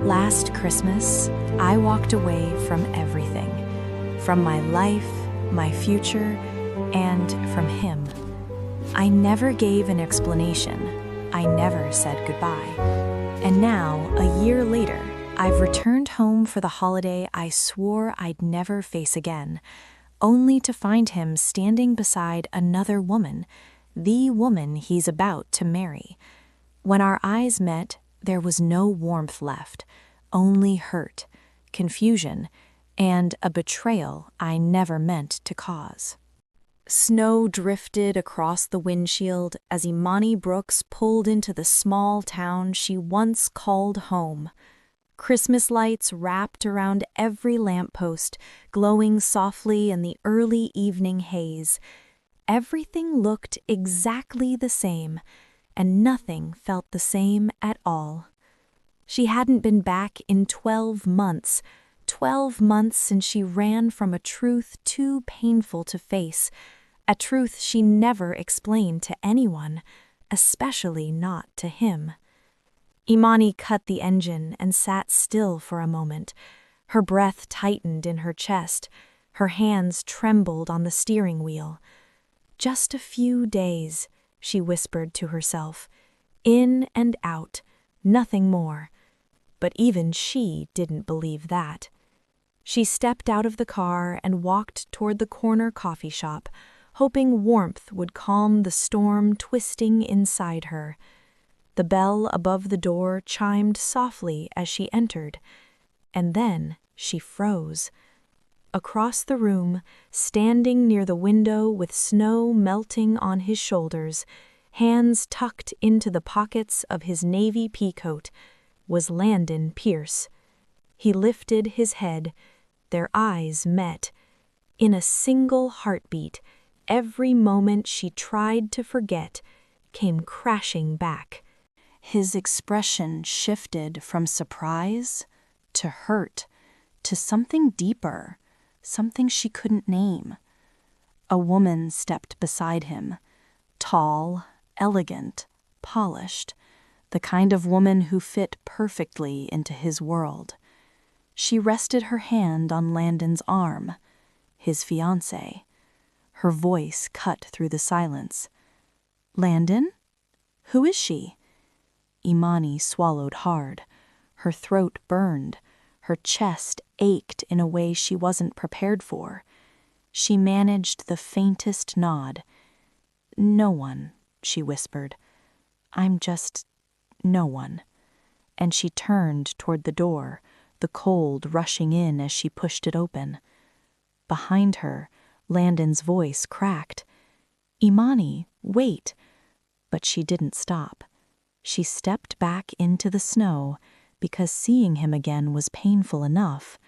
Last Christmas, I walked away from everything. From my life, my future, and from him. I never gave an explanation. I never said goodbye. And now, a year later, I've returned home for the holiday I swore I'd never face again, only to find him standing beside another woman, the woman he's about to marry. When our eyes met, there was no warmth left, only hurt, confusion, and a betrayal I never meant to cause. Snow drifted across the windshield as Immani Brooks pulled into the small town she once called home. Christmas lights wrapped around every lamppost, glowing softly in the early evening haze. Everything looked exactly the same, and nothing felt the same at all. She hadn't been back in 12 months, 12 months since she ran from a truth too painful to face, a truth she never explained to anyone, especially not to him. Immani cut the engine and sat still for a moment. Her breath tightened in her chest. Her hands trembled on the steering wheel. Just a few days, she whispered to herself. In and out, nothing more. But even she didn't believe that. She stepped out of the car and walked toward the corner coffee shop, hoping warmth would calm the storm twisting inside her. The bell above the door chimed softly as she entered, and then she froze. Across the room, standing near the window with snow melting on his shoulders, hands tucked into the pockets of his navy peacoat, was Landon Pierce. He lifted his head. Their eyes met. In a single heartbeat, every moment she tried to forget came crashing back. His expression shifted from surprise to hurt, to something deeper, something she couldn't name. A woman stepped beside him, tall, elegant, polished, the kind of woman who fit perfectly into his world. She rested her hand on Landon's arm, his fiancée. Her voice cut through the silence. "Landon? Who is she?" Immani swallowed hard. Her throat burned. Her chest ached in a way she wasn't prepared for. She managed the faintest nod. "No one," she whispered. "I'm just no one." And she turned toward the door, the cold rushing in as she pushed it open. Behind her, Landon's voice cracked. "Immani, wait." But she didn't stop. She stepped back into the snow because seeing him again was painful enough.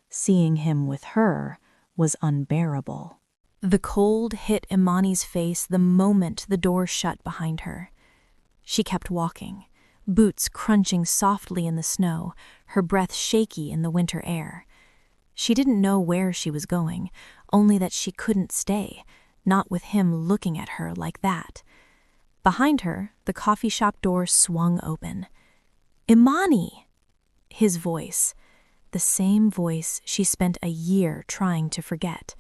Seeing him with her was unbearable. The cold hit Immani's face the moment the door shut behind her. She kept walking, boots crunching softly in the snow, her breath shaky in the winter air. She didn't know where she was going, only that she couldn't stay, not with him looking at her like that. Behind her, the coffee shop door swung open. "Immani!" His voice, the same voice she spent a year trying to forget.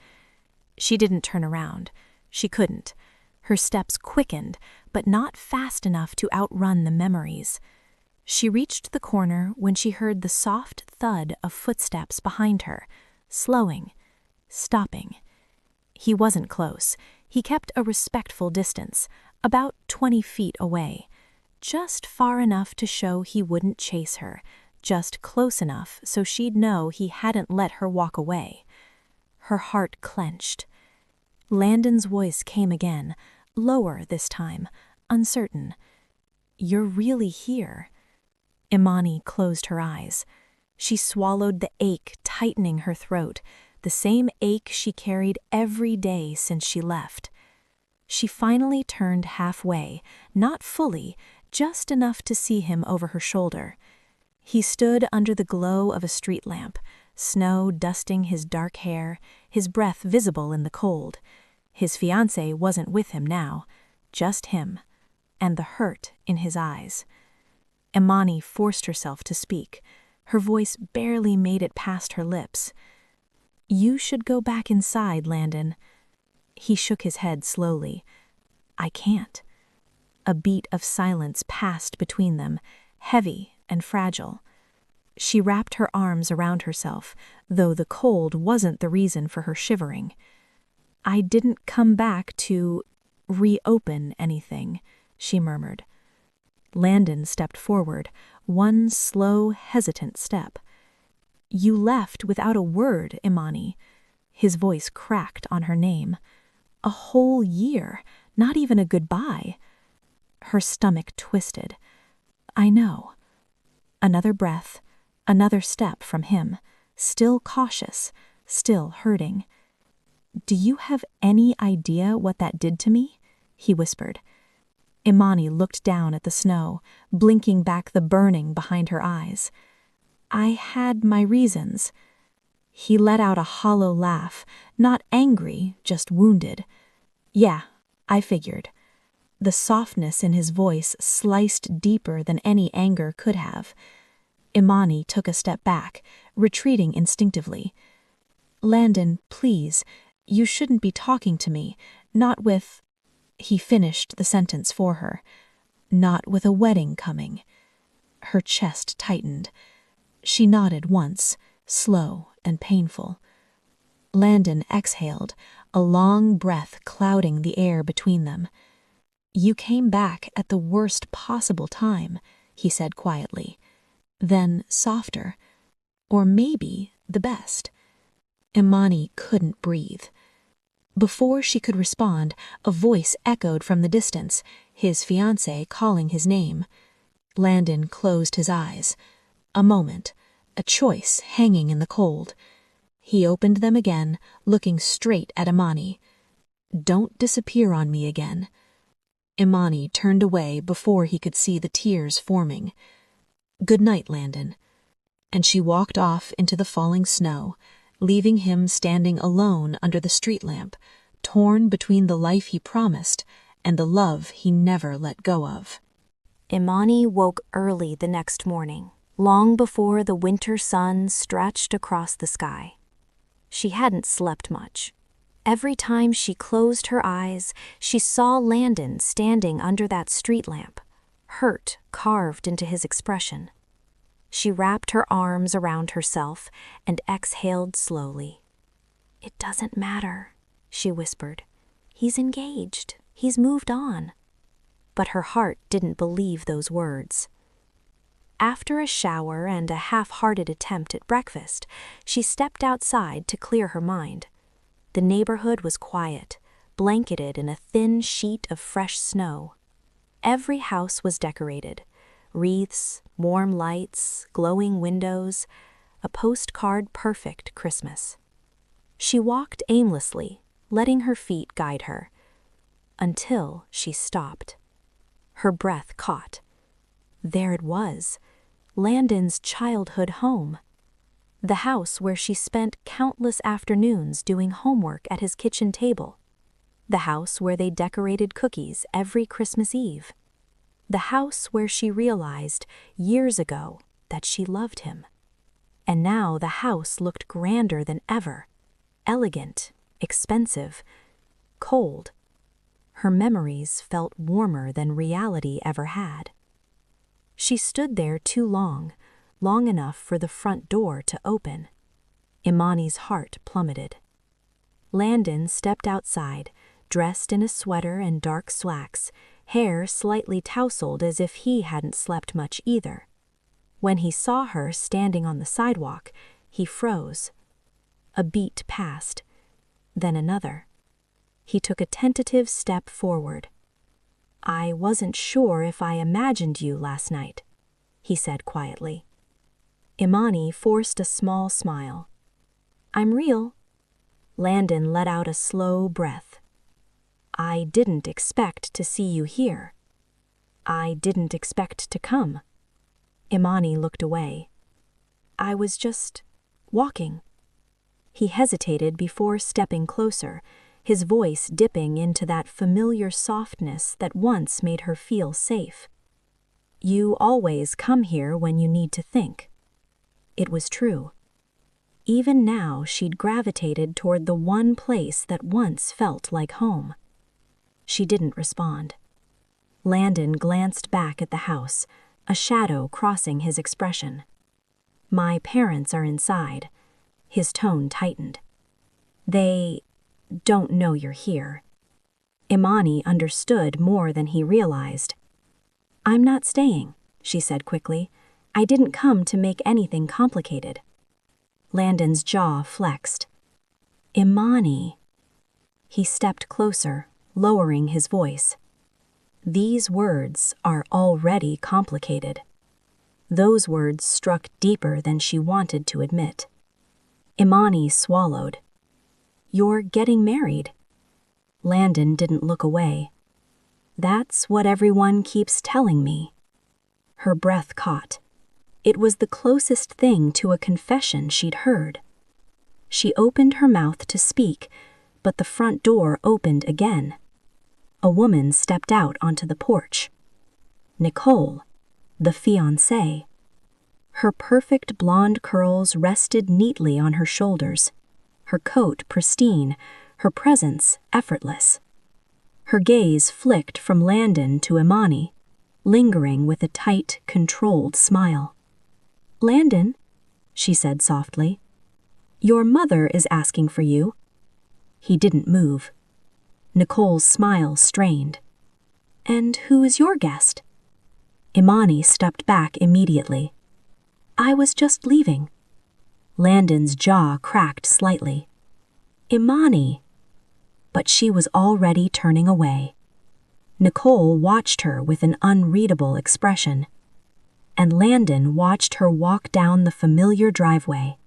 She didn't turn around. She couldn't. Her steps quickened, but not fast enough to outrun the memories. She reached the corner when she heard the soft thud of footsteps behind her, slowing, stopping. He wasn't close. He kept a respectful distance, about 20 feet away, just far enough to show he wouldn't chase her, just close enough so she'd know he hadn't let her walk away. Her heart clenched. Landon's voice came again, lower this time, uncertain. "You're really here." Immani closed her eyes. She swallowed the ache tightening her throat, the same ache she carried every day since she left. She finally turned halfway, not fully, just enough to see him over her shoulder. He stood under the glow of a street lamp, snow dusting his dark hair, his breath visible in the cold. His fiancée wasn't with him now, just him, and the hurt in his eyes. Immani forced herself to speak. Her voice barely made it past her lips. "You should go back inside, Landon." He shook his head slowly. "I can't." A beat of silence passed between them, heavy and fragile. She wrapped her arms around herself, though the cold wasn't the reason for her shivering. "I didn't come back to reopen anything," she murmured. Landon stepped forward, one slow, hesitant step. "You left without a word, Immani." His voice cracked on her name. "A whole year, not even a goodbye." Her stomach twisted. "I know." Another breath, another step from him, still cautious, still hurting. "Do you have any idea what that did to me?" he whispered. Immani looked down at the snow, blinking back the burning behind her eyes. "I had my reasons." He let out a hollow laugh, not angry, just wounded. "Yeah, I figured." The softness in his voice sliced deeper than any anger could have. Immani took a step back, retreating instinctively. "Landon, please, you shouldn't be talking to me, not with—" He finished the sentence for her. "Not with a wedding coming." Her chest tightened. She nodded once, slow and painful. Landon exhaled, a long breath clouding the air between them. "You came back at the worst possible time," he said quietly. Then softer, "Or maybe the best." Immani couldn't breathe. Before she could respond, a voice echoed from the distance, his fiancée calling his name. Landon closed his eyes. A moment, a choice hanging in the cold. He opened them again, looking straight at Immani. "Don't disappear on me again." Immani turned away before he could see the tears forming. "Good night, Landon." And she walked off into the falling snow, leaving him standing alone under the street lamp, torn between the life he promised and the love he never let go of. Immani woke early the next morning, long before the winter sun stretched across the sky. She hadn't slept much. Every time she closed her eyes, she saw Landon standing under that street lamp, hurt carved into his expression. She wrapped her arms around herself and exhaled slowly. "It doesn't matter," she whispered. "He's engaged. He's moved on." But her heart didn't believe those words. After a shower and a half-hearted attempt at breakfast, she stepped outside to clear her mind. The neighborhood was quiet, blanketed in a thin sheet of fresh snow. Every house was decorated. Wreaths, warm lights, glowing windows, a postcard-perfect Christmas. She walked aimlessly, letting her feet guide her, until she stopped. Her breath caught. There it was, Landon's childhood home. The house where she spent countless afternoons doing homework at his kitchen table. The house where they decorated cookies every Christmas Eve. The house where she realized years ago that she loved him. And now the house looked grander than ever, elegant, expensive, cold. Her memories felt warmer than reality ever had. She stood there too long, long enough for the front door to open. Immani's heart plummeted. Landon stepped outside, dressed in a sweater and dark slacks, hair slightly tousled as if he hadn't slept much either. When he saw her standing on the sidewalk, he froze. A beat passed, then another. He took a tentative step forward. "I wasn't sure if I imagined you last night," he said quietly. Immani forced a small smile. "I'm real." Landon let out a slow breath. "I didn't expect to see you here. I didn't expect to come." Immani looked away. "I was just walking." He hesitated before stepping closer, his voice dipping into that familiar softness that once made her feel safe. "You always come here when you need to think." It was true. Even now, she'd gravitated toward the one place that once felt like home. She didn't respond. Landon glanced back at the house, a shadow crossing his expression. "My parents are inside." His tone tightened. "They don't know you're here." Immani understood more than he realized. "I'm not staying," she said quickly. "I didn't come to make anything complicated." Landon's jaw flexed. "Immani." He stepped closer, lowering his voice. "These words are already complicated." Those words struck deeper than she wanted to admit. Immani swallowed. "You're getting married." Landon didn't look away. "That's what everyone keeps telling me." Her breath caught. It was the closest thing to a confession she'd heard. She opened her mouth to speak, but the front door opened again. A woman stepped out onto the porch. Nicole, the fiancée. Her perfect blonde curls rested neatly on her shoulders, her coat pristine, her presence effortless. Her gaze flicked from Landon to Immani, lingering with a tight, controlled smile. "Landon," she said softly, "your mother is asking for you." He didn't move. Nicole's smile strained. "And who is your guest?" Immani stepped back immediately. "I was just leaving." Landon's jaw cracked slightly. "Immani." But she was already turning away. Nicole watched her with an unreadable expression, and Landon watched her walk down the familiar driveway,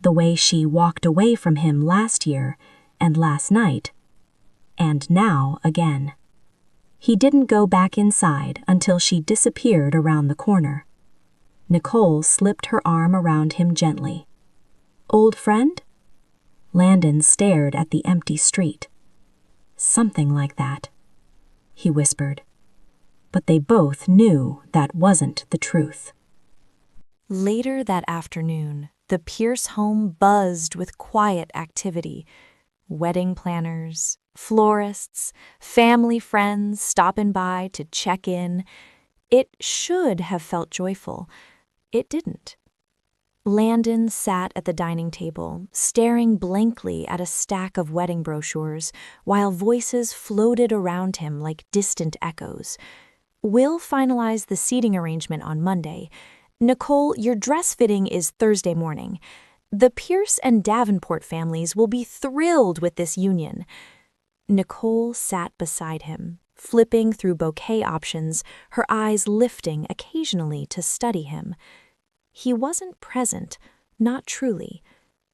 the way she walked away from him last year and last night, and now again. He didn't go back inside until she disappeared around the corner. Nicole slipped her arm around him gently. "Old friend?" Landon stared at the empty street. "Something like that," he whispered. But they both knew that wasn't the truth. Later that afternoon, the Pierce home buzzed with quiet activity. Wedding planners, florists, family friends stopping by to check in. It should have felt joyful. It didn't. Landon sat at the dining table, staring blankly at a stack of wedding brochures, while voices floated around him like distant echoes. "We'll finalize the seating arrangement on Monday. Nicole, your dress fitting is Thursday morning. The Pierce and Davenport families will be thrilled with this union." Nicole sat beside him, flipping through bouquet options, her eyes lifting occasionally to study him. He wasn't present, not truly.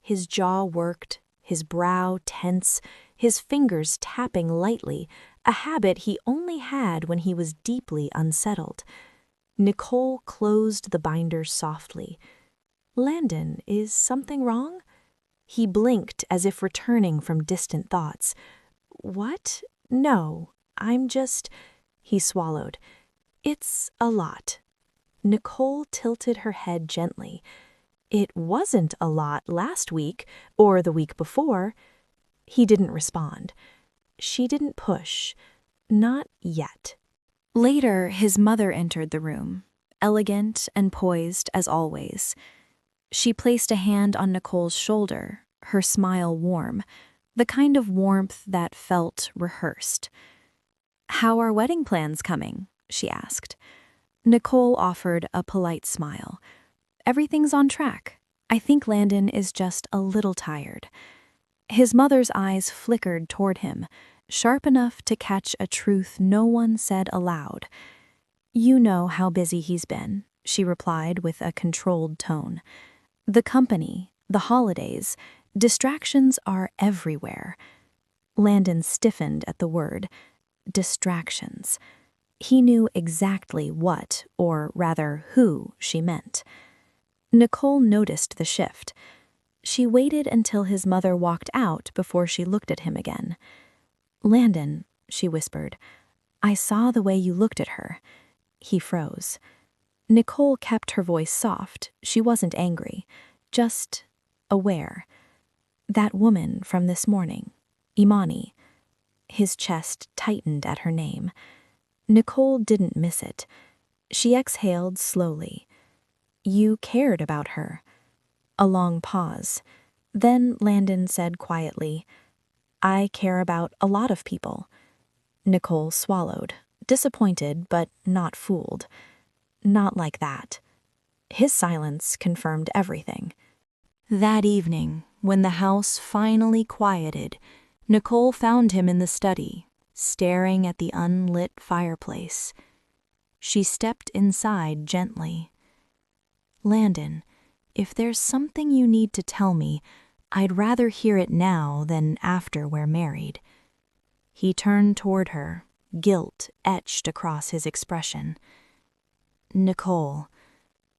His jaw worked, his brow tense, his fingers tapping lightly, a habit he only had when he was deeply unsettled. Nicole closed the binder softly. "Landon, is something wrong?" He blinked as if returning from distant thoughts. "What? No, I'm just—" He swallowed. "It's a lot." Nicole tilted her head gently. "It wasn't a lot last week or the week before." He didn't respond. She didn't push. Not yet. Later, his mother entered the room, elegant and poised as always. She placed a hand on Nicole's shoulder, her smile warm, the kind of warmth that felt rehearsed. "How are wedding plans coming?" she asked. Nicole offered a polite smile. "Everything's on track. I think Landon is just a little tired." His mother's eyes flickered toward him, sharp enough to catch a truth no one said aloud. "You know how busy he's been," she replied with a controlled tone. "The company, the holidays, distractions are everywhere." Landon stiffened at the word. Distractions. He knew exactly what, or rather who, she meant. Nicole noticed the shift. She waited until his mother walked out before she looked at him again. "Landon," she whispered, "I saw the way you looked at her." He froze. Nicole kept her voice soft. She wasn't angry, just aware. That woman from this morning, Immani. His chest tightened at her name. Nicole didn't miss it. She exhaled slowly. You cared about her. A long pause. Then Landon said quietly, I care about a lot of people. Nicole swallowed, disappointed but not fooled. Not like that. His silence confirmed everything. That evening, when the house finally quieted, Nicole found him in the study, staring at the unlit fireplace. She stepped inside gently. Landon, if there's something you need to tell me, I'd rather hear it now than after we're married. He turned toward her, guilt etched across his expression. Nicole,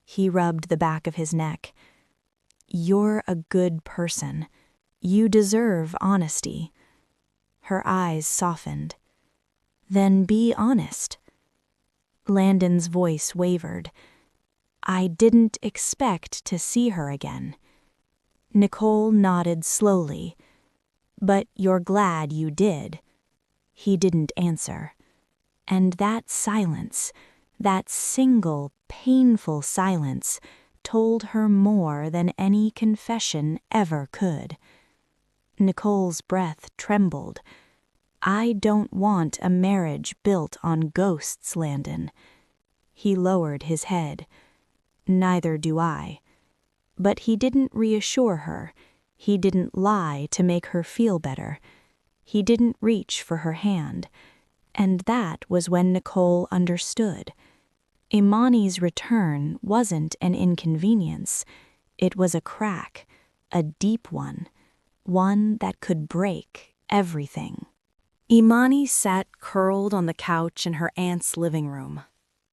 he rubbed the back of his neck. You're a good person. You deserve honesty. Her eyes softened. Then be honest. Landon's voice wavered. I didn't expect to see her again. Nicole nodded slowly. But you're glad you did. He didn't answer. And that silence, that single, painful silence, told her more than any confession ever could. Nicole's breath trembled. I don't want a marriage built on ghosts, Landon. He lowered his head. Neither do I. But he didn't reassure her. He didn't lie to make her feel better. He didn't reach for her hand. And that was when Nicole understood. Immani's return wasn't an inconvenience. It was a crack, a deep one that could break everything. Immani sat curled on the couch in her aunt's living room,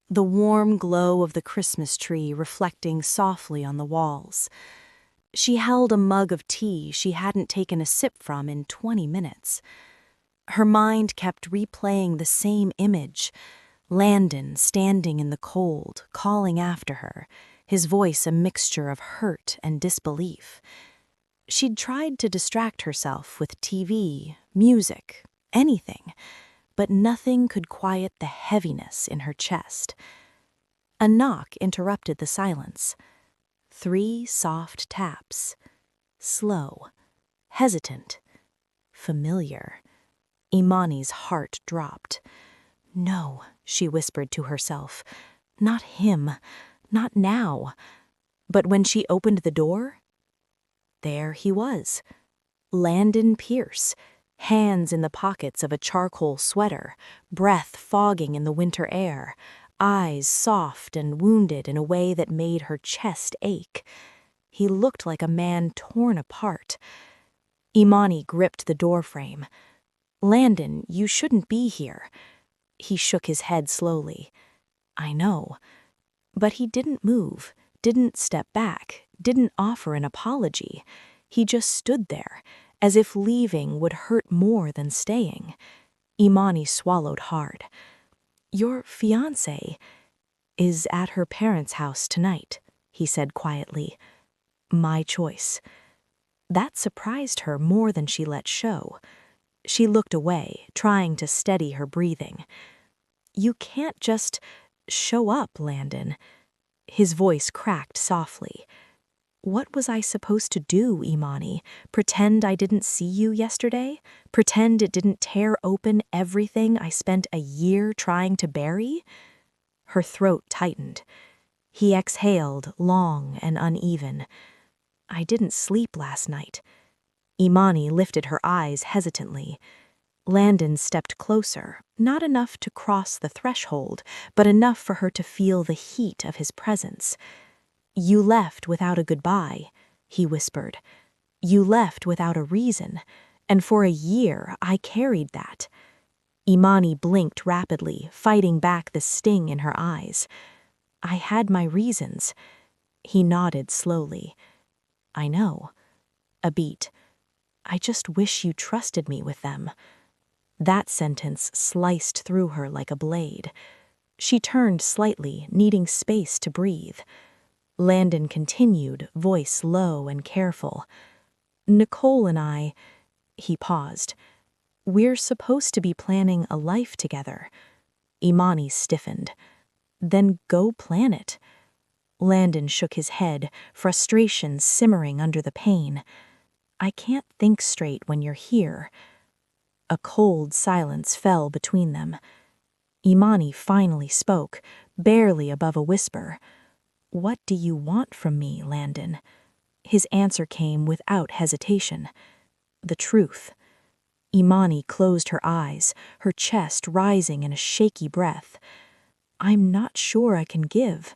the warm glow of the Christmas tree reflecting softly on the walls. She held a mug of tea she hadn't taken a sip from in 20 minutes. Her mind kept replaying the same image, Landon standing in the cold, calling after her, his voice a mixture of hurt and disbelief. She'd tried to distract herself with TV, music, anything, but nothing could quiet the heaviness in her chest. A knock interrupted the silence. 3 soft taps. Slow, hesitant, familiar. Immani's heart dropped. No, she whispered to herself. Not him. Not now. But when she opened the door, there he was. Landon Pierce, hands in the pockets of a charcoal sweater, breath fogging in the winter air, eyes soft and wounded in a way that made her chest ache. He looked like a man torn apart. Immani gripped the doorframe. Landon, you shouldn't be here. He shook his head slowly. I know. But he didn't move, didn't step back, didn't offer an apology. He just stood there, as if leaving would hurt more than staying. Immani swallowed hard. Your fiancée is at her parents' house tonight, he said quietly. My choice. That surprised her more than she let show. She looked away, trying to steady her breathing. You can't just show up, Landon. His voice cracked softly. What was I supposed to do, Immani? Pretend I didn't see you yesterday? Pretend it didn't tear open everything I spent a year trying to bury? Her throat tightened. He exhaled, long and uneven. I didn't sleep last night. Immani lifted her eyes hesitantly. Landon stepped closer, not enough to cross the threshold, but enough for her to feel the heat of his presence. You left without a goodbye, he whispered. You left without a reason, and for a year I carried that. Immani blinked rapidly, fighting back the sting in her eyes. I had my reasons. He nodded slowly. I know. A beat. I just wish you trusted me with them. That sentence sliced through her like a blade. She turned slightly, needing space to breathe. Landon continued, voice low and careful. Nicole and I, he paused. We're supposed to be planning a life together. Immani stiffened. Then go plan it. Landon shook his head, frustration simmering under the pain. I can't think straight when you're here. A cold silence fell between them. Immani finally spoke, barely above a whisper. What do you want from me, Landon? His answer came without hesitation. The truth. Immani closed her eyes, her chest rising in a shaky breath. I'm not sure I can give.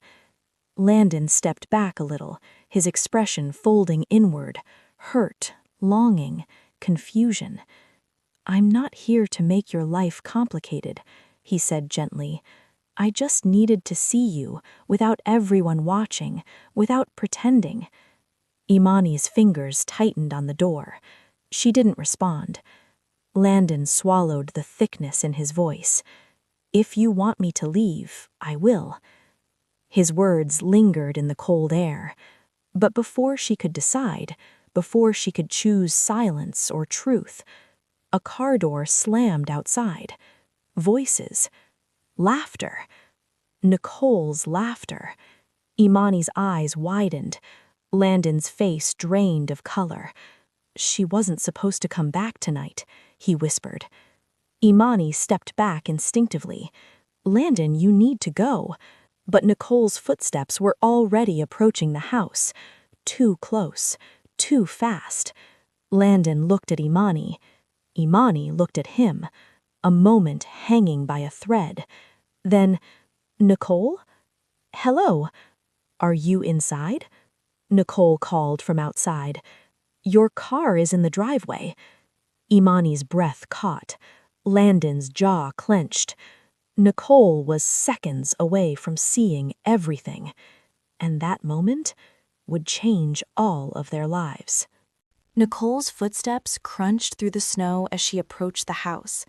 Landon stepped back a little, his expression folding inward, hurt, longing, confusion. I'm not here to make your life complicated, he said gently. I just needed to see you, without everyone watching, without pretending. Immani's fingers tightened on the door. She didn't respond. Landon swallowed the thickness in his voice. If you want me to leave, I will. His words lingered in the cold air. But before she could decide, before she could choose silence or truth, a car door slammed outside. Voices. Laughter. Nicole's laughter. Immani's eyes widened. Landon's face drained of color. She wasn't supposed to come back tonight, he whispered. Immani stepped back instinctively. Landon, you need to go. But Nicole's footsteps were already approaching the house. Too close. Too fast. Landon looked at Immani. Immani looked at him. A moment hanging by a thread. Then, Nicole? Hello. Are you inside? Nicole called from outside. Your car is in the driveway. Immani's breath caught. Landon's jaw clenched. Nicole was seconds away from seeing everything, and that moment would change all of their lives. Nicole's footsteps crunched through the snow as she approached the house.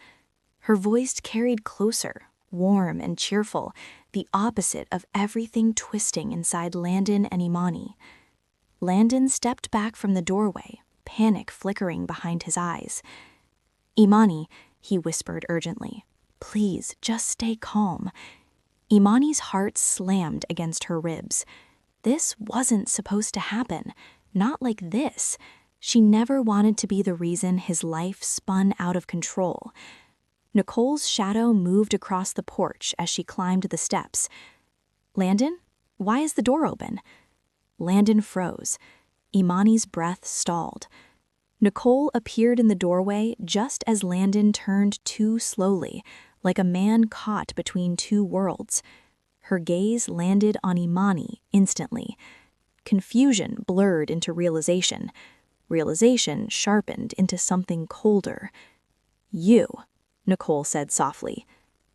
Her voice carried closer, warm and cheerful, the opposite of everything twisting inside Landon and Immani. Landon stepped back from the doorway, panic flickering behind his eyes. Immani, he whispered urgently, please, just stay calm. Immani's heart slammed against her ribs. This wasn't supposed to happen. Not like this. She never wanted to be the reason his life spun out of control. Nicole's shadow moved across the porch as she climbed the steps. Landon, why is the door open? Landon froze. Immani's breath stalled. Nicole appeared in the doorway just as Landon turned too slowly, like a man caught between two worlds. Her gaze landed on Immani instantly. Confusion blurred into realization. Realization sharpened into something colder. You, Nicole said softly.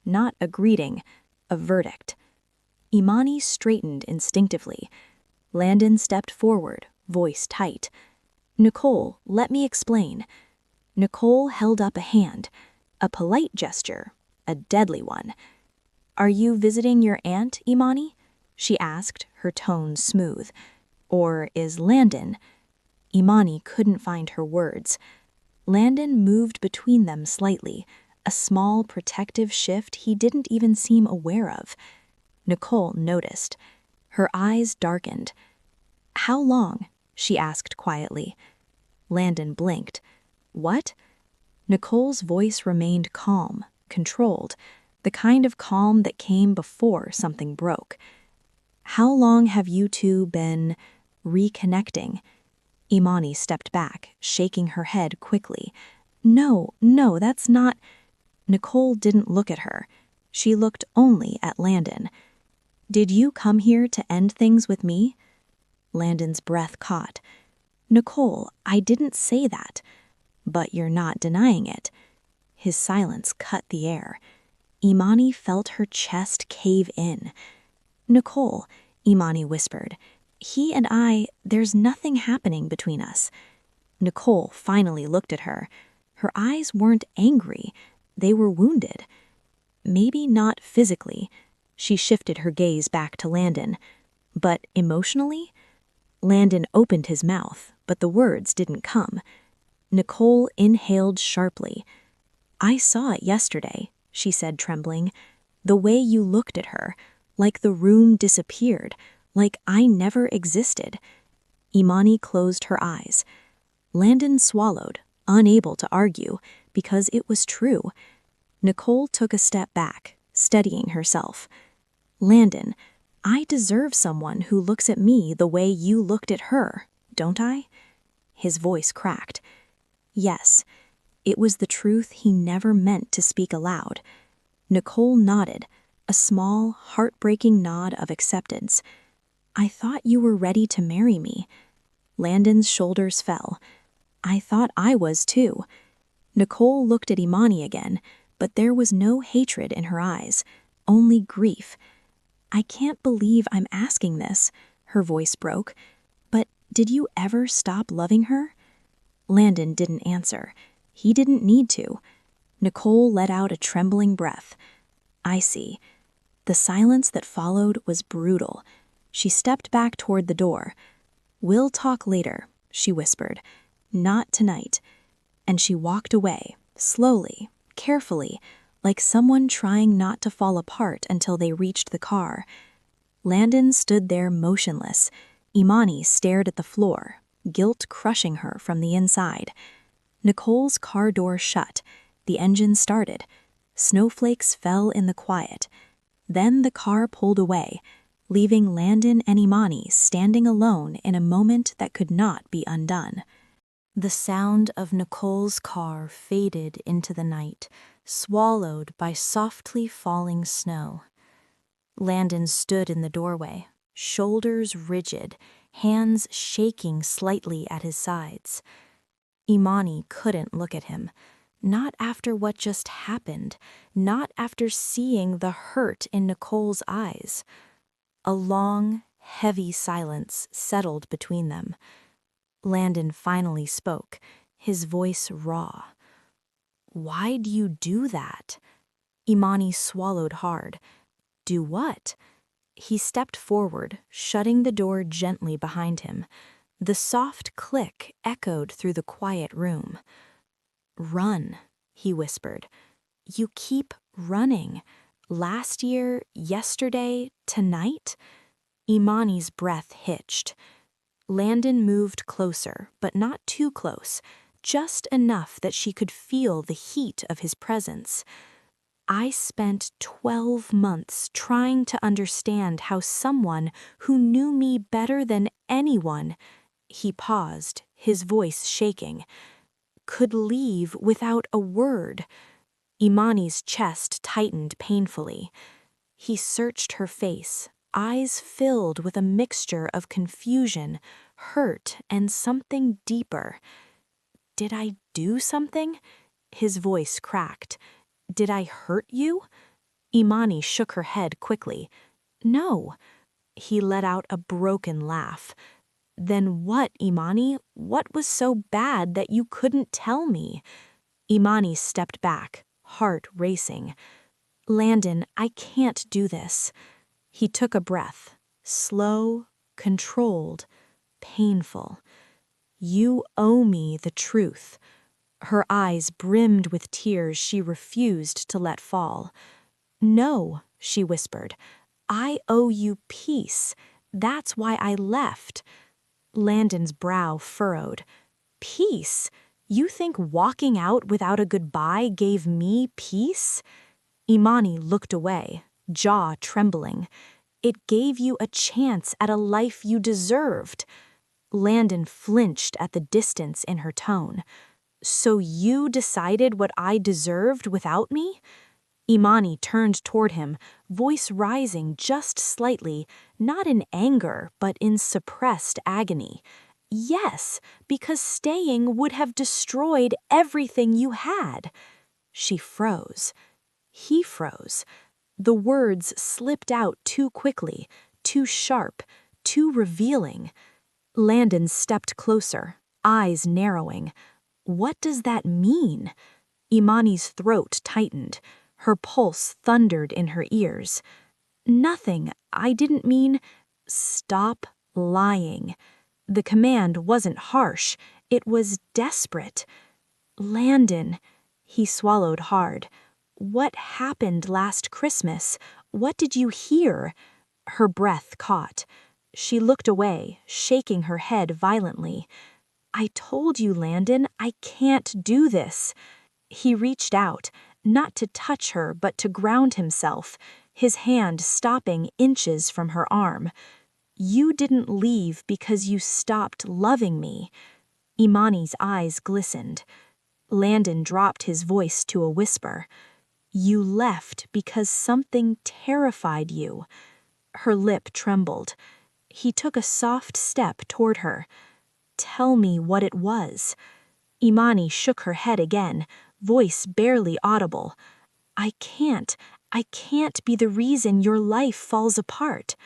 Not a greeting, a verdict. Immani straightened instinctively. Landon stepped forward, voice tight. Nicole, let me explain. Nicole held up a hand, a polite gesture, a deadly one. Are you visiting your aunt, Immani? She asked, her tone smooth. Or is Landon? Immani couldn't find her words. Landon moved between them slightly, a small protective shift he didn't even seem aware of. Nicole noticed. Her eyes darkened. How long? She asked quietly. Landon blinked. What? Nicole's voice remained calm, controlled, the kind of calm that came before something broke. How long have you two been reconnecting? Immani stepped back, shaking her head quickly. No, that's not... Nicole didn't look at her. She looked only at Landon. Did you come here to end things with me? Landon's breath caught. Nicole, I didn't say that. But you're not denying it. His silence cut the air. Immani felt her chest cave in. Nicole, Immani whispered, he and I, there's nothing happening between us. Nicole finally looked at her. Her eyes weren't angry. They were wounded. Maybe not physically, She shifted her gaze back to Landon. But emotionally? Landon opened his mouth, but the words didn't come. Nicole inhaled sharply. "I saw it yesterday," she said, trembling. "The way you looked at her, like the room disappeared, like I never existed." Immani closed her eyes. Landon swallowed, unable to argue, because it was true. Nicole took a step back, steadying herself. "Landon, I deserve someone who looks at me the way you looked at her, don't I?" His voice cracked. Yes, it was the truth he never meant to speak aloud. Nicole nodded, a small, heartbreaking nod of acceptance. "I thought you were ready to marry me." Landon's shoulders fell. "I thought I was too." Nicole looked at Immani again, but there was no hatred in her eyes, only grief. "I can't believe I'm asking this," her voice broke. "But did you ever stop loving her?" Landon didn't answer. He didn't need to. Nicole let out a trembling breath. "I see." The silence that followed was brutal. She stepped back toward the door. "We'll talk later," she whispered. "Not tonight." And she walked away, slowly, carefully, like someone trying not to fall apart until they reached the car. Landon stood there motionless. Immani stared at the floor, guilt crushing her from the inside. Nicole's car door shut. The engine started. Snowflakes fell in the quiet. Then the car pulled away, leaving Landon and Immani standing alone in a moment that could not be undone. The sound of Nicole's car faded into the night, swallowed by softly falling snow. Landon stood in the doorway, shoulders rigid, hands shaking slightly at his sides. Immani couldn't look at him, not after what just happened, not after seeing the hurt in Nicole's eyes. A long, heavy silence settled between them. Landon finally spoke, his voice raw. "Why do you do that?" Immani swallowed hard. "Do what?" He stepped forward, shutting the door gently behind him. The soft click echoed through the quiet room. "Run," he whispered. "You keep running. Last year, yesterday, tonight?" Immani's breath hitched. Landon moved closer, but not too close, just enough that she could feel the heat of his presence. "I spent 12 months trying to understand how someone who knew me better than anyone," he paused, his voice shaking, "could leave without a word." Immani's chest tightened painfully. He searched her face, eyes filled with a mixture of confusion, hurt, and something deeper. "Did I do something?" His voice cracked. "Did I hurt you?" Immani shook her head quickly. "No." He let out a broken laugh. "Then what, Immani? What was so bad that you couldn't tell me?" Immani stepped back, heart racing. "Landon, I can't do this." He took a breath, slow, controlled, painful. "You owe me the truth." Her eyes brimmed with tears she refused to let fall. "No," she whispered. "I owe you peace. That's why I left." Landon's brow furrowed. "Peace? You think walking out without a goodbye gave me peace?" Immani looked away, jaw trembling. "It gave you a chance at a life you deserved." Landon flinched at the distance in her tone. "So you decided what I deserved without me?" Immani turned toward him, voice rising just slightly, not in anger, but in suppressed agony. "Yes, because staying would have destroyed everything you had." She froze. He froze. The words slipped out too quickly, too sharp, too revealing. Landon stepped closer, eyes narrowing. "What does that mean?" Immani's throat tightened. Her pulse thundered in her ears. Nothing. I didn't mean. Stop lying. The command wasn't harsh. It was desperate. Landon. He swallowed hard. What happened last Christmas? What did you hear? Her breath caught. She looked away, shaking her head violently. I told you, Landon, I can't do this. He reached out, not to touch her, but to ground himself, his hand stopping inches from her arm. You didn't leave because you stopped loving me. Immani's eyes glistened. Landon dropped his voice to a whisper. You left because something terrified you. Her lip trembled. He took a soft step toward her. Tell me what it was. Immani shook her head again, voice barely audible. I can't be the reason your life falls apart.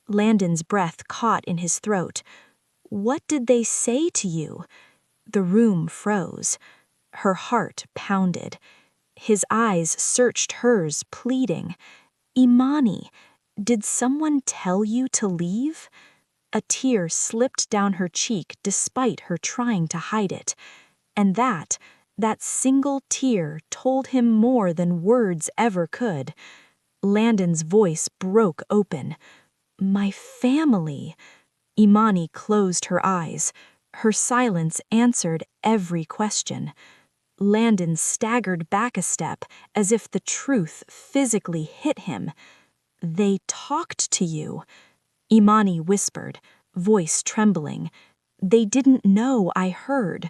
Landon's breath caught in his throat. What did they say to you? The room froze. Her heart pounded. His eyes searched hers, pleading. Immani, did someone tell you to leave? A tear slipped down her cheek despite her trying to hide it. And that single tear told him more than words ever could. Landon's voice broke open. My family. Immani closed her eyes. Her silence answered every question. Landon staggered back a step as if the truth physically hit him. They talked to you. Immani whispered, voice trembling. They didn't know I heard.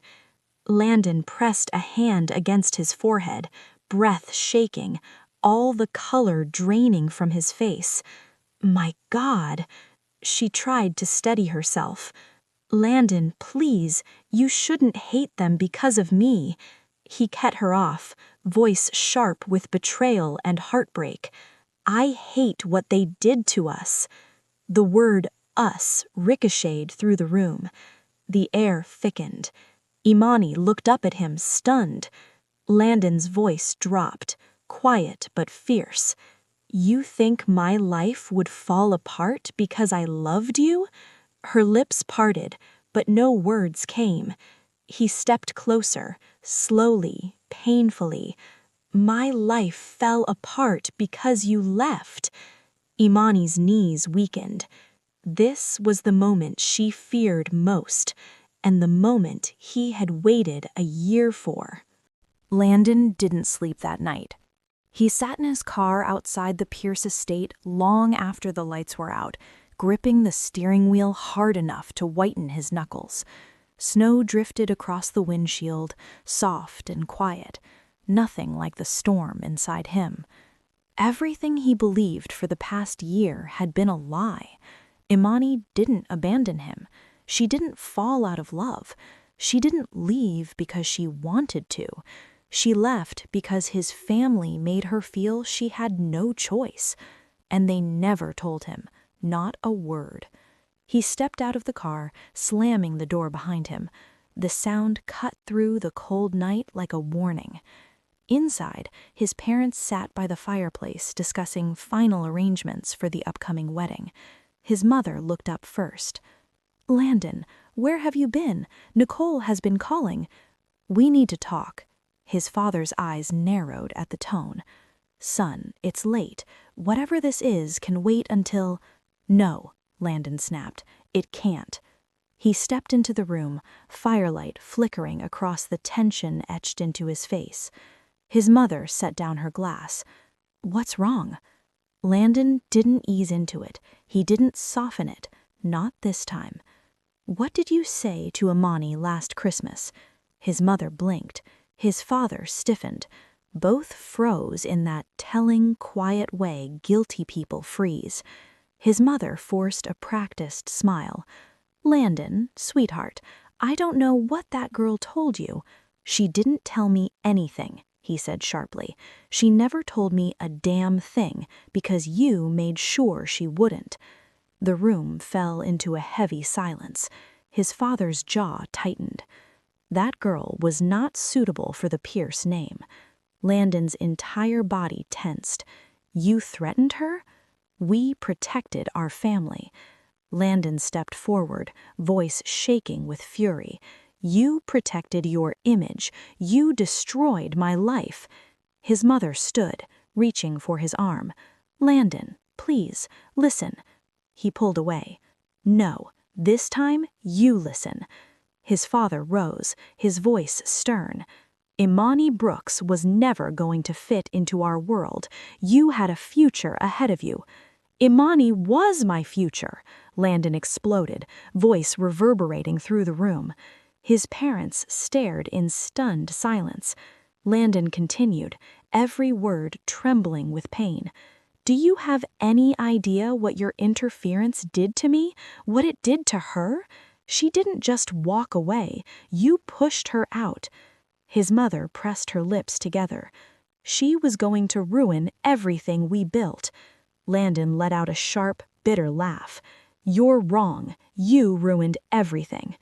Landon pressed a hand against his forehead, breath shaking, all the color draining from his face. My God! She tried to steady herself. Landon, please, you shouldn't hate them because of me. He cut her off, voice sharp with betrayal and heartbreak. I hate what they did to us. The word us ricocheted through the room. The air thickened. Immani looked up at him, stunned. Landon's voice dropped, quiet but fierce. You think my life would fall apart because I loved you? Her lips parted, but no words came. He stepped closer, slowly, painfully. My life fell apart because you left. Immani's knees weakened. This was the moment she feared most, and the moment he had waited a year for. Landon didn't sleep that night. He sat in his car outside the Pierce estate long after the lights were out, gripping the steering wheel hard enough to whiten his knuckles. Snow drifted across the windshield, soft and quiet, nothing like the storm inside him. Everything he believed for the past year had been a lie. Immani didn't abandon him. She didn't fall out of love. She didn't leave because she wanted to. She left because his family made her feel she had no choice. And they never told him, not a word. He stepped out of the car, slamming the door behind him. The sound cut through the cold night like a warning. Inside, his parents sat by the fireplace discussing final arrangements for the upcoming wedding. His mother looked up first. Landon, where have you been? Nicole has been calling. We need to talk. His father's eyes narrowed at the tone. Son, it's late. Whatever this is can wait until... No, Landon snapped. It can't. He stepped into the room, firelight flickering across the tension etched into his face. His mother set down her glass. What's wrong? Landon didn't ease into it. He didn't soften it. Not this time. What did you say to Immani last Christmas? His mother blinked. His father stiffened. Both froze in that telling, quiet way guilty people freeze. His mother forced a practiced smile. Landon, sweetheart, I don't know what that girl told you. She didn't tell me anything, he said sharply. She never told me a damn thing because you made sure she wouldn't. The room fell into a heavy silence. His father's jaw tightened. That girl was not suitable for the Pierce name. Landon's entire body tensed. You threatened her? We protected our family." Landon stepped forward, voice shaking with fury. "You protected your image. You destroyed my life." His mother stood, reaching for his arm. "Landon, please, listen." He pulled away. "No, this time you listen." His father rose, his voice stern. "Immani Brooks was never going to fit into our world. You had a future ahead of you." "Immani was my future," Landon exploded, voice reverberating through the room. His parents stared in stunned silence. Landon continued, every word trembling with pain. "Do you have any idea what your interference did to me? What it did to her? She didn't just walk away. You pushed her out." His mother pressed her lips together. "She was going to ruin everything we built." Landon let out a sharp, bitter laugh. "You're wrong. You ruined everything."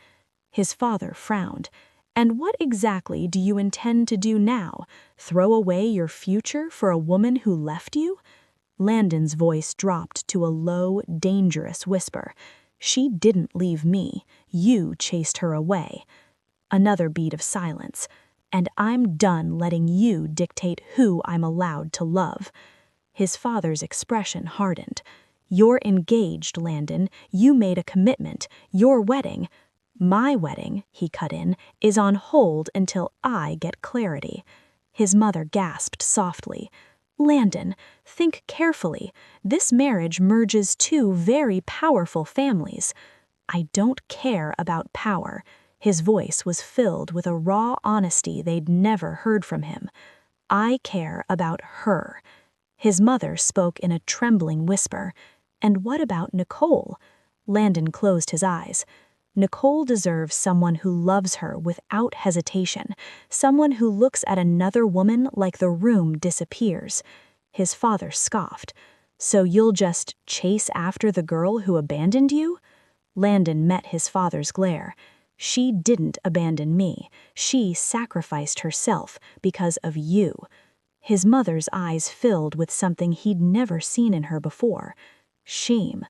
His father frowned. "And what exactly do you intend to do now? Throw away your future for a woman who left you?" Landon's voice dropped to a low, dangerous whisper. "She didn't leave me. You chased her away." Another beat of silence. "And I'm done letting you dictate who I'm allowed to love." His father's expression hardened. "You're engaged, Landon. You made a commitment. Your wedding—" "My wedding," he cut in, "is on hold until I get clarity." His mother gasped softly. "Landon, think carefully. This marriage merges two very powerful families." "I don't care about power." His voice was filled with a raw honesty they'd never heard from him. "I care about her." His mother spoke in a trembling whisper. "And what about Nicole?" Landon closed his eyes. "Nicole deserves someone who loves her without hesitation, someone who looks at another woman like the room disappears." His father scoffed. "So you'll just chase after the girl who abandoned you?" Landon met his father's glare. "She didn't abandon me. She sacrificed herself because of you." His mother's eyes filled with something he'd never seen in her before. Shame.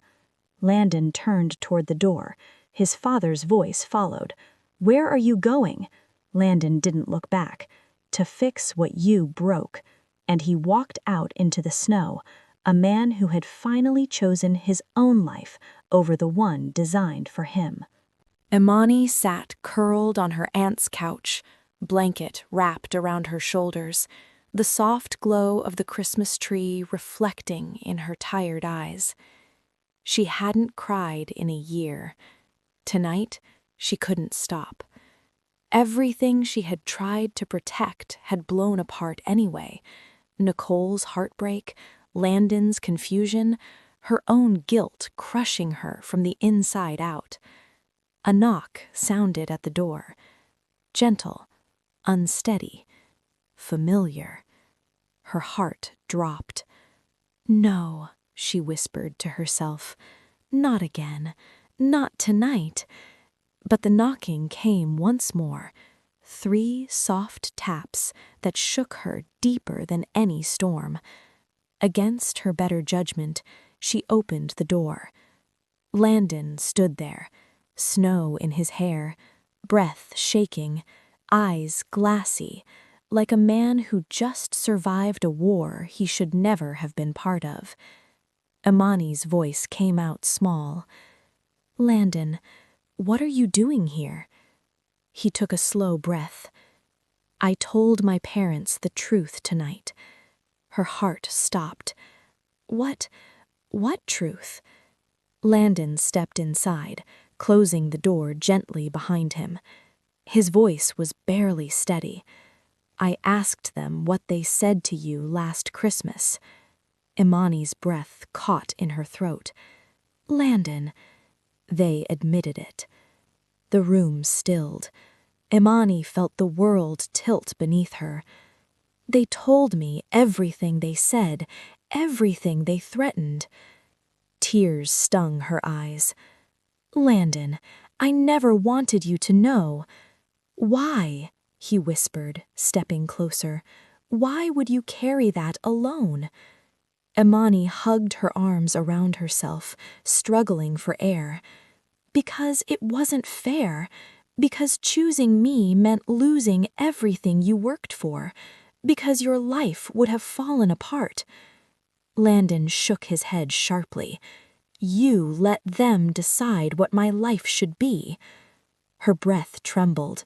Landon turned toward the door. His father's voice followed. "Where are you going?" Landon didn't look back. "To fix what you broke." And he walked out into the snow, a man who had finally chosen his own life over the one designed for him. Immani sat curled on her aunt's couch, blanket wrapped around her shoulders, the soft glow of the Christmas tree reflecting in her tired eyes. She hadn't cried in a year. Tonight, she couldn't stop. Everything she had tried to protect had blown apart anyway. Nicole's heartbreak, Landon's confusion, her own guilt crushing her from the inside out. A knock sounded at the door. Gentle, unsteady, familiar. Her heart dropped. "No," she whispered to herself. "Not again. Not tonight." But the knocking came once more. 3 soft taps that shook her deeper than any storm. Against her better judgment, she opened the door. Landon stood there, snow in his hair, breath shaking, eyes glassy, like a man who just survived a war he should never have been part of. Immani's voice came out small. "Landon, what are you doing here?" He took a slow breath. "I told my parents the truth tonight." Her heart stopped. What truth?" Landon stepped inside, closing the door gently behind him. His voice was barely steady. "I asked them what they said to you last Christmas." Immani's breath caught in her throat. "Landon." They admitted it. The room stilled. Immani felt the world tilt beneath her. "They told me everything they said, everything they threatened." Tears stung her eyes. "Landon, I never wanted you to know." "Why?" he whispered, stepping closer. "Why would you carry that alone?" Immani hugged her arms around herself, struggling for air. Because it wasn't fair. Because choosing me meant losing everything you worked for. Because your life would have fallen apart. Landon shook his head sharply. You let them decide what my life should be. Her breath trembled.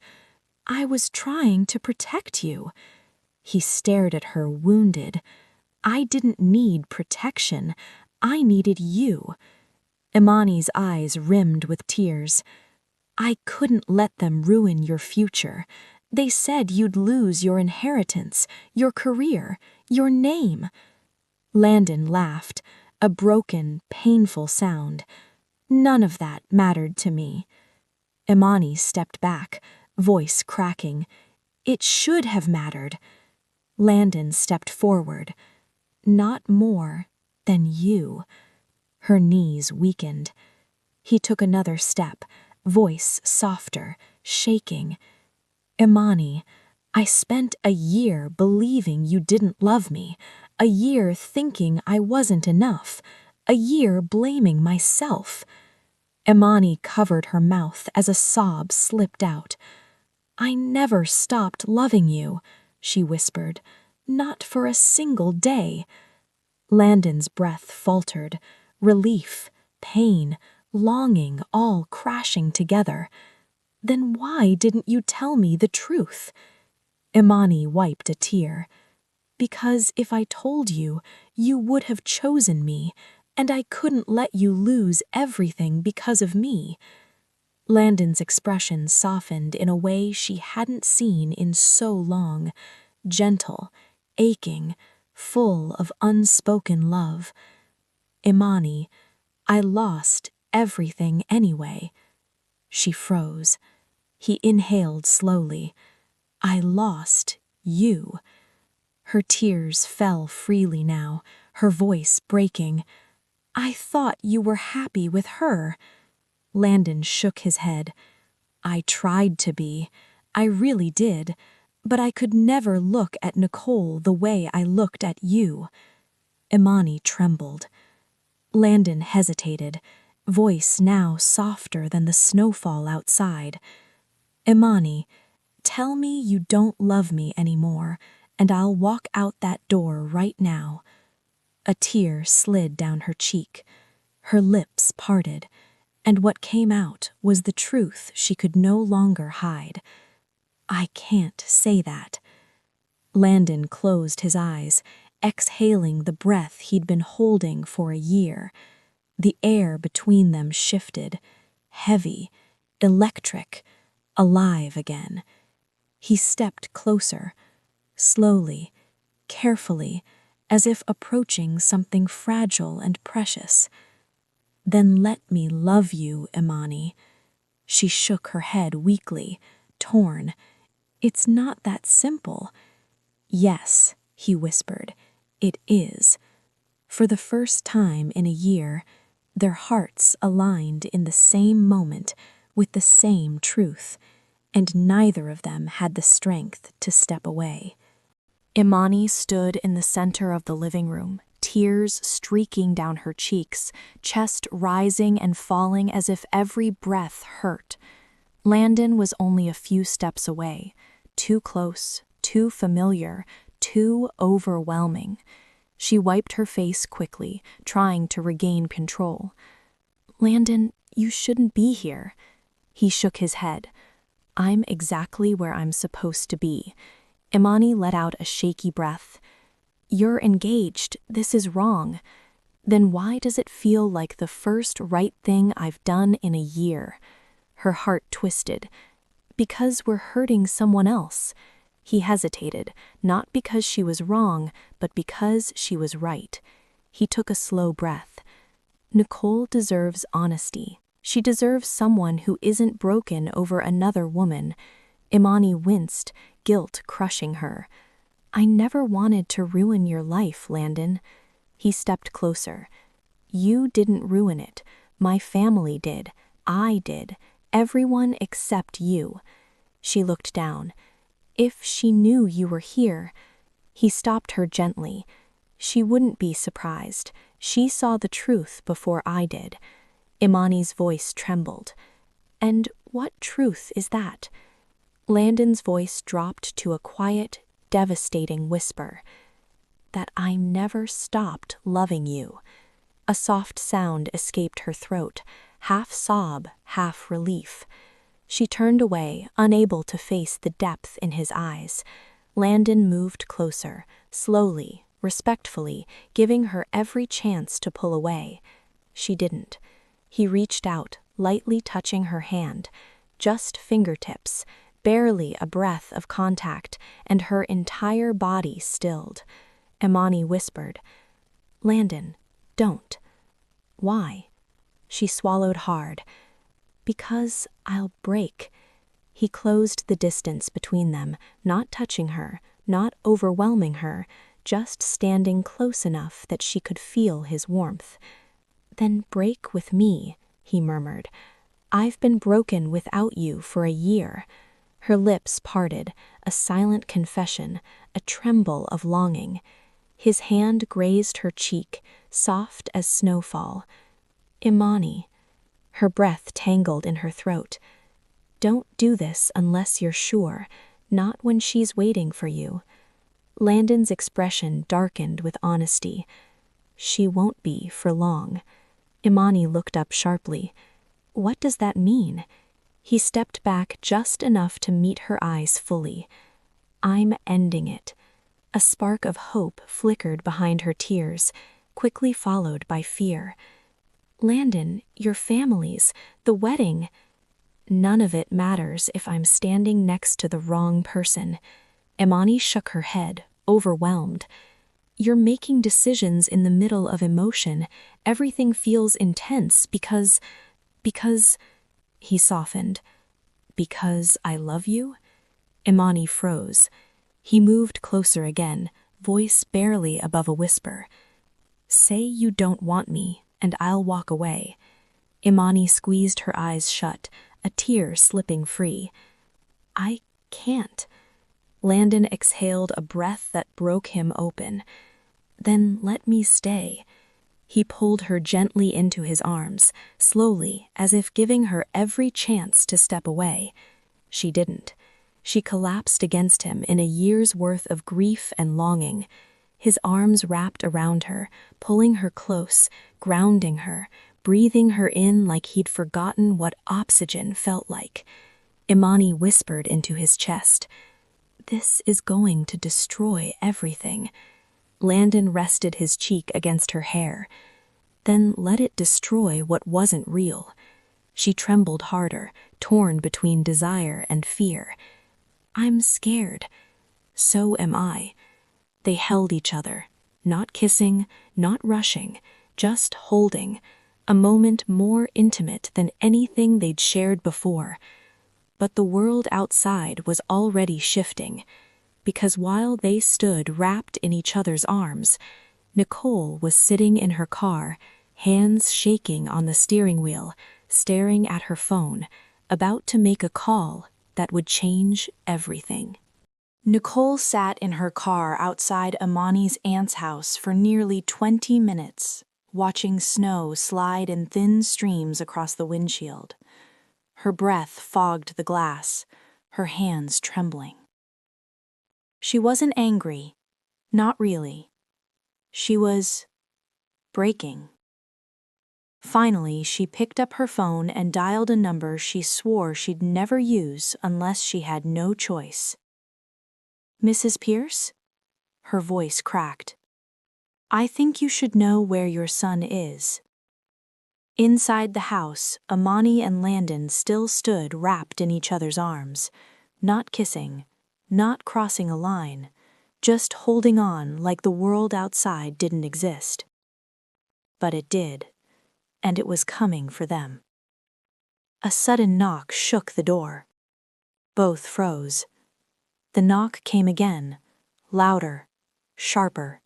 I was trying to protect you. He stared at her, wounded. I didn't need protection. I needed you. Immani's eyes rimmed with tears. I couldn't let them ruin your future. They said you'd lose your inheritance, your career, your name. Landon laughed, a broken, painful sound. None of that mattered to me. Immani stepped back, voice cracking. It should have mattered. Landon stepped forward. Not more than you. Her knees weakened. He took another step, voice softer, shaking. Immani, I spent a year believing you didn't love me, a year thinking I wasn't enough, a year blaming myself. Immani covered her mouth as a sob slipped out. I never stopped loving you, she whispered. Not for a single day. Landon's breath faltered, relief, pain, longing all crashing together. Then why didn't you tell me the truth? Immani wiped a tear. Because if I told you, you would have chosen me, and I couldn't let you lose everything because of me. Landon's expression softened in a way she hadn't seen in so long, gentle, aching, full of unspoken love. Immani, I lost everything anyway. She froze. He inhaled slowly. I lost you. Her tears fell freely now, her voice breaking. I thought you were happy with her. Landon shook his head. I tried to be. I really did. But I could never look at Nicole the way I looked at you. Immani trembled. Landon hesitated, voice now softer than the snowfall outside. Immani, tell me you don't love me anymore, and I'll walk out that door right now. A tear slid down her cheek. Her lips parted, and what came out was the truth she could no longer hide. I can't say that. Landon closed his eyes, exhaling the breath he'd been holding for a year. The air between them shifted, heavy, electric, alive again. He stepped closer, slowly, carefully, as if approaching something fragile and precious. Then let me love you, Immani. She shook her head weakly, torn. It's not that simple. Yes, he whispered, it is. For the first time in a year, their hearts aligned in the same moment with the same truth, and neither of them had the strength to step away. Immani stood in the center of the living room, tears streaking down her cheeks, chest rising and falling as if every breath hurt. Landon was only a few steps away, too close, too familiar, too overwhelming. She wiped her face quickly, trying to regain control. Landon, you shouldn't be here. He shook his head. I'm exactly where I'm supposed to be. Immani let out a shaky breath. You're engaged. This is wrong. Then why does it feel like the first right thing I've done in a year? Her heart twisted. Because we're hurting someone else. He hesitated, not because she was wrong, but because she was right. He took a slow breath. Nicole deserves honesty. She deserves someone who isn't broken over another woman. Immani winced, guilt crushing her. I never wanted to ruin your life, Landon. He stepped closer. You didn't ruin it. My family did. I did. Everyone except you. She looked down. If she knew you were here. He stopped her gently. She wouldn't be surprised. She saw the truth before I did. Immani's voice trembled. And what truth is that? Landon's voice dropped to a quiet, devastating whisper. That I never stopped loving you. A soft sound escaped her throat, half sob, half relief. She turned away, unable to face the depth in his eyes. Landon moved closer, slowly, respectfully, giving her every chance to pull away. She didn't. He reached out, lightly touching her hand. Just fingertips, barely a breath of contact, and her entire body stilled. Immani whispered, "Landon, don't." "Why?" She swallowed hard. "Because I'll break." He closed the distance between them, not touching her, not overwhelming her, just standing close enough that she could feel his warmth. "Then break with me," he murmured. "I've been broken without you for a year." Her lips parted, a silent confession, a tremble of longing. His hand grazed her cheek, soft as snowfall. "Immani." Her breath tangled in her throat. "Don't do this unless you're sure, not when she's waiting for you." Landon's expression darkened with honesty. "She won't be for long." Immani looked up sharply. "What does that mean?" He stepped back just enough to meet her eyes fully. "I'm ending it." A spark of hope flickered behind her tears, quickly followed by fear. "Landon, your families, the wedding." "None of it matters if I'm standing next to the wrong person." Immani shook her head, overwhelmed. "You're making decisions in the middle of emotion. Everything feels intense because... He softened. "Because I love you?" Immani froze. He moved closer again, voice barely above a whisper. "Say you don't want me, and I'll walk away." Immani squeezed her eyes shut, a tear slipping free. "I can't." Landon exhaled a breath that broke him open. "Then let me stay." He pulled her gently into his arms, slowly, as if giving her every chance to step away. She didn't. She collapsed against him in a year's worth of grief and longing. His arms wrapped around her, pulling her close, grounding her, breathing her in like he'd forgotten what oxygen felt like. Immani whispered into his chest, "This is going to destroy everything." Landon rested his cheek against her hair. "Then let it destroy what wasn't real." She trembled harder, torn between desire and fear. "I'm scared." "So am I." They held each other, not kissing, not rushing, just holding, a moment more intimate than anything they'd shared before. But the world outside was already shifting, because while they stood wrapped in each other's arms, Nicole was sitting in her car, hands shaking on the steering wheel, staring at her phone, about to make a call that would change everything. Nicole sat in her car outside Immani's aunt's house for nearly 20 minutes, watching snow slide in thin streams across the windshield. Her breath fogged the glass, her hands trembling. She wasn't angry, not really. She was breaking. Finally, she picked up her phone and dialed a number she swore she'd never use unless she had no choice. "Mrs. Pierce?" Her voice cracked. "I think you should know where your son is." Inside the house, Immani and Landon still stood wrapped in each other's arms, not kissing, not crossing a line, just holding on like the world outside didn't exist. But it did, and it was coming for them. A sudden knock shook the door. Both froze. The knock came again, louder, sharper.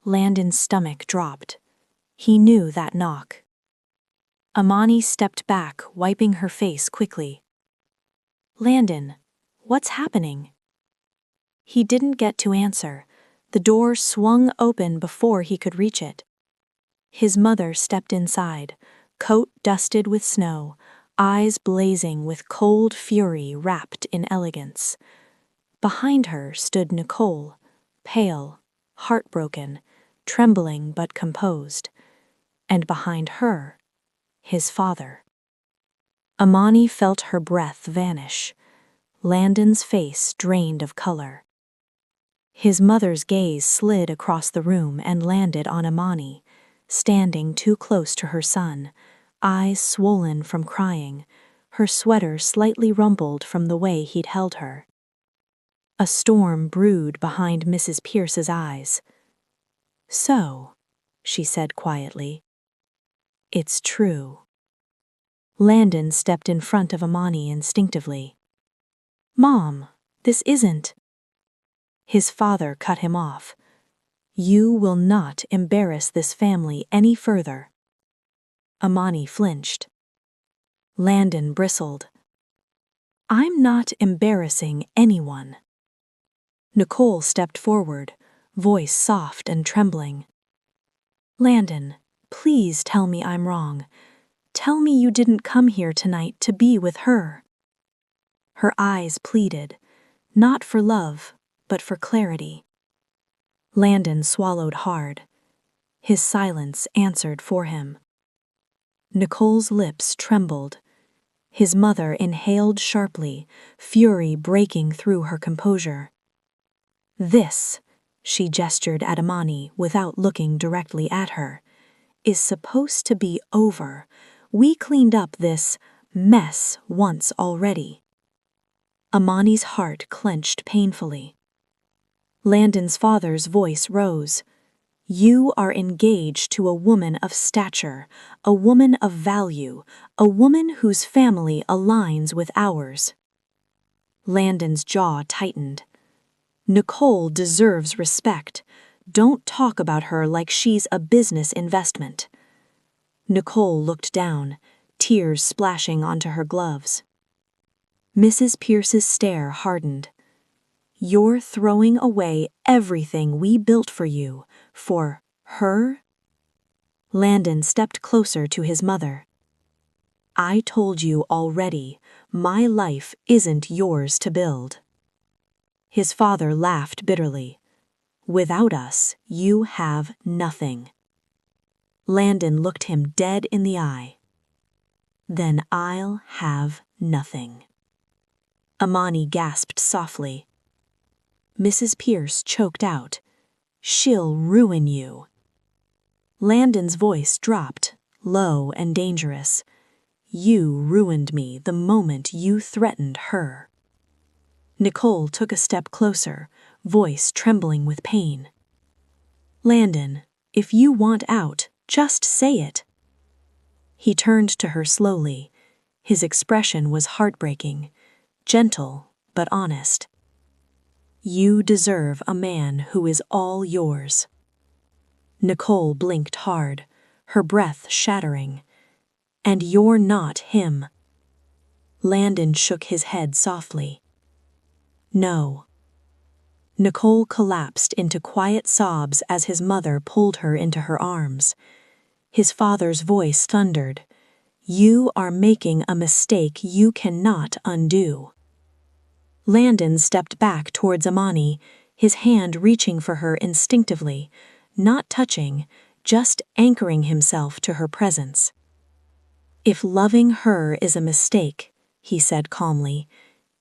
Landon's stomach dropped. He knew that knock. Immani stepped back, wiping her face quickly. "Landon, what's happening?" He didn't get to answer. The door swung open before he could reach it. His mother stepped inside, coat dusted with snow, eyes blazing with cold fury wrapped in elegance. Behind her stood Nicole, pale, heartbroken, trembling but composed. And behind her, his father. Immani felt her breath vanish, Landon's face drained of color. His mother's gaze slid across the room and landed on Immani, standing too close to her son, eyes swollen from crying, her sweater slightly rumpled from the way he'd held her. A storm brewed behind Mrs. Pierce's eyes. "So," she said quietly, "it's true." Landon stepped in front of Immani instinctively. "Mom, this isn't." His father cut him off. "You will not embarrass this family any further." Immani flinched. Landon bristled. "I'm not embarrassing anyone." Nicole stepped forward, voice soft and trembling. "Landon, please tell me I'm wrong. Tell me you didn't come here tonight to be with her." Her eyes pleaded, not for love, but for clarity. Landon swallowed hard. His silence answered for him. Nicole's lips trembled. His mother inhaled sharply, fury breaking through her composure. "This," she gestured at Immani without looking directly at her, "is supposed to be over. We cleaned up this mess once already." Immani's heart clenched painfully. Landon's father's voice rose. "You are engaged to a woman of stature, a woman of value, a woman whose family aligns with ours." Landon's jaw tightened. "Nicole deserves respect. Don't talk about her like she's a business investment." Nicole looked down, tears splashing onto her gloves. Mrs. Pierce's stare hardened. "You're throwing away everything we built for you, for her?" Landon stepped closer to his mother. "I told you already, my life isn't yours to build." His father laughed bitterly. "Without us, you have nothing." Landon looked him dead in the eye. "Then I'll have nothing." Immani gasped softly. Mrs. Pierce choked out, "She'll ruin you." Landon's voice dropped, low and dangerous. "You ruined me the moment you threatened her." Nicole took a step closer, voice trembling with pain. "Landon, if you want out, just say it." He turned to her slowly. His expression was heartbreaking, gentle but honest. "You deserve a man who is all yours." Nicole blinked hard, her breath shattering. "And you're not him." Landon shook his head softly. "No." Nicole collapsed into quiet sobs as his mother pulled her into her arms. His father's voice thundered, "You are making a mistake you cannot undo." Landon stepped back towards Immani, his hand reaching for her instinctively, not touching, just anchoring himself to her presence. "If loving her is a mistake," he said calmly,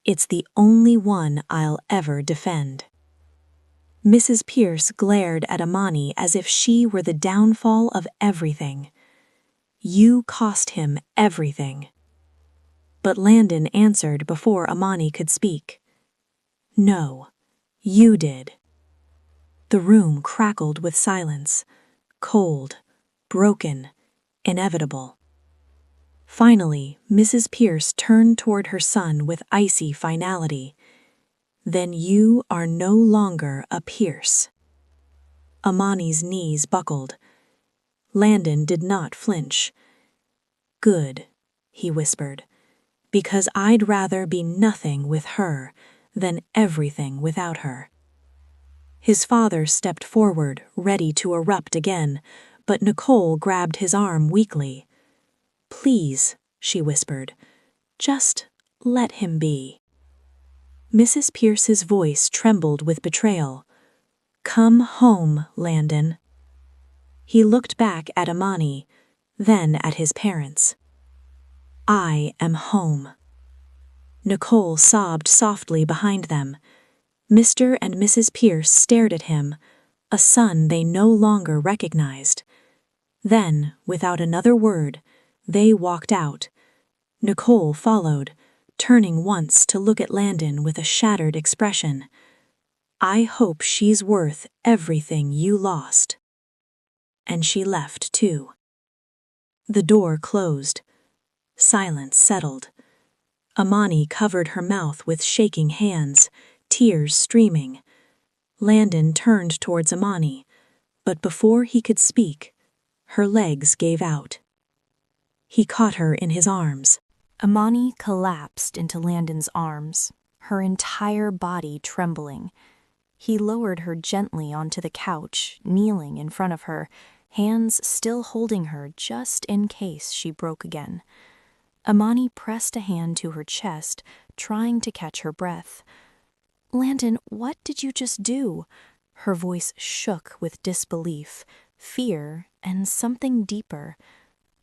"it's the only one I'll ever defend." Mrs. Pierce glared at Immani as if she were the downfall of everything. "You cost him everything." But Landon answered before Immani could speak. "No, you did." The room crackled with silence, cold, broken, inevitable. Finally, Mrs. Pierce turned toward her son with icy finality. "Then you are no longer a Pierce." Immani's knees buckled. Landon did not flinch. "Good," he whispered, "because I'd rather be nothing with her than everything without her." His father stepped forward, ready to erupt again, but Nicole grabbed his arm weakly. "Please," she whispered, "just let him be." Mrs. Pierce's voice trembled with betrayal. "Come home, Landon." He looked back at Immani, then at his parents. "I am home." Nicole sobbed softly behind them. Mr. and Mrs. Pierce stared at him, a son they no longer recognized. Then, without another word, they walked out. Nicole followed, turning once to look at Landon with a shattered expression. "I hope she's worth everything you lost." And she left too. The door closed. Silence settled. Immani covered her mouth with shaking hands, tears streaming. Landon turned towards Immani, but before he could speak, her legs gave out. He caught her in his arms. Immani collapsed into Landon's arms, her entire body trembling. He lowered her gently onto the couch, kneeling in front of her, hands still holding her just in case she broke again. Immani pressed a hand to her chest, trying to catch her breath. "Landon, what did you just do?" Her voice shook with disbelief, fear, and something deeper.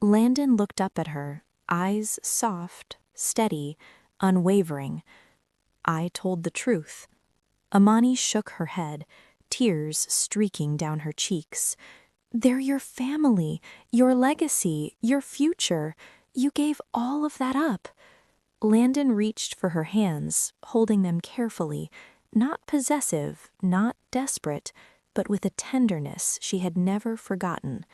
Landon looked up at her, eyes soft, steady, unwavering. "I told the truth." Immani shook her head, tears streaking down her cheeks. "They're your family, your legacy, your future. You gave all of that up." Landon reached for her hands, holding them carefully, not possessive, not desperate, but with a tenderness she had never forgotten.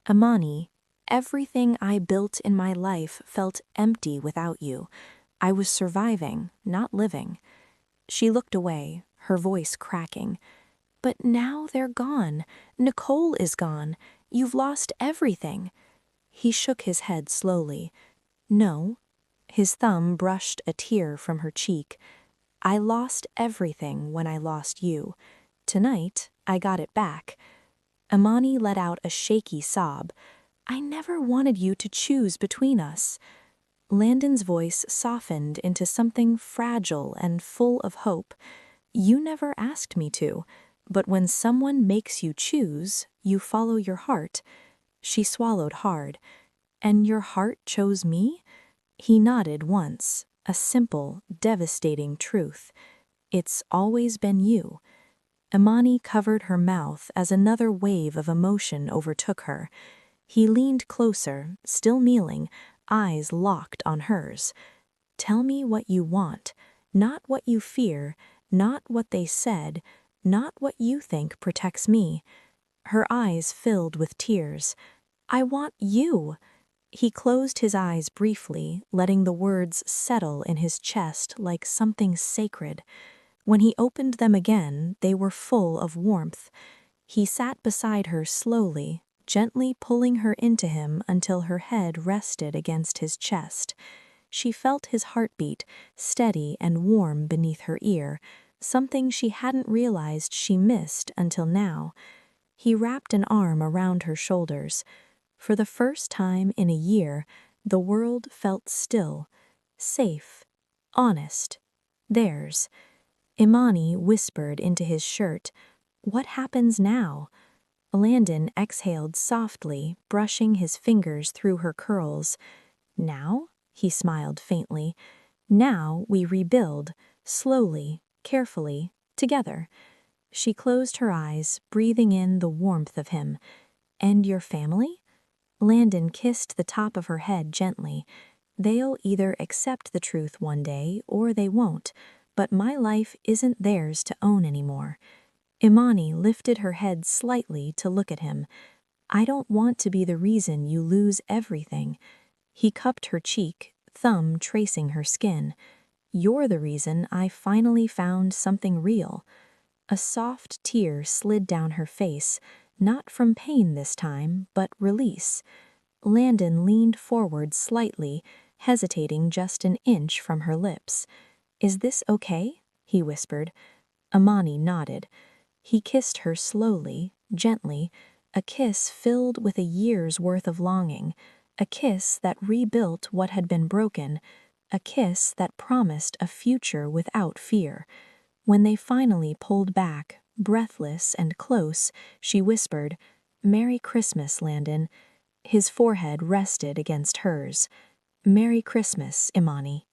"Immani, everything I built in my life felt empty without you. I was surviving, not living." She looked away, her voice cracking. "But now they're gone. Nicole is gone. You've lost everything." He shook his head slowly. "No." His thumb brushed a tear from her cheek. "I lost everything when I lost you. Tonight, I got it back." Immani let out a shaky sob. "I never wanted you to choose between us." Landon's voice softened into something fragile and full of hope. "You never asked me to, but when someone makes you choose, you follow your heart." She swallowed hard. "And your heart chose me?" He nodded once, a simple, devastating truth. "It's always been you." Immani covered her mouth as another wave of emotion overtook her. He leaned closer, still kneeling, eyes locked on hers. "Tell me what you want, not what you fear, not what they said, not what you think protects me." Her eyes filled with tears. "I want you." He closed his eyes briefly, letting the words settle in his chest like something sacred. When he opened them again, they were full of warmth. He sat beside her slowly, gently pulling her into him until her head rested against his chest. She felt his heartbeat, steady and warm beneath her ear, something she hadn't realized she missed until now. He wrapped an arm around her shoulders. For the first time in a year, the world felt still, safe, honest, theirs. Immani whispered into his shirt, "What happens now?" Landon exhaled softly, brushing his fingers through her curls. "Now?" He smiled faintly. "Now we rebuild, slowly, carefully, together." She closed her eyes, breathing in the warmth of him. "And your family?" Landon kissed the top of her head gently. "They'll either accept the truth one day or they won't, but my life isn't theirs to own anymore." Immani lifted her head slightly to look at him. "I don't want to be the reason you lose everything." He cupped her cheek, thumb tracing her skin. "You're the reason I finally found something real." A soft tear slid down her face, not from pain this time, but release. Landon leaned forward slightly, hesitating just an inch from her lips. "Is this okay?" he whispered. Immani nodded. He kissed her slowly, gently, a kiss filled with a year's worth of longing, a kiss that rebuilt what had been broken, a kiss that promised a future without fear. When they finally pulled back, breathless and close, she whispered, "Merry Christmas, Landon." His forehead rested against hers. "Merry Christmas, Immani."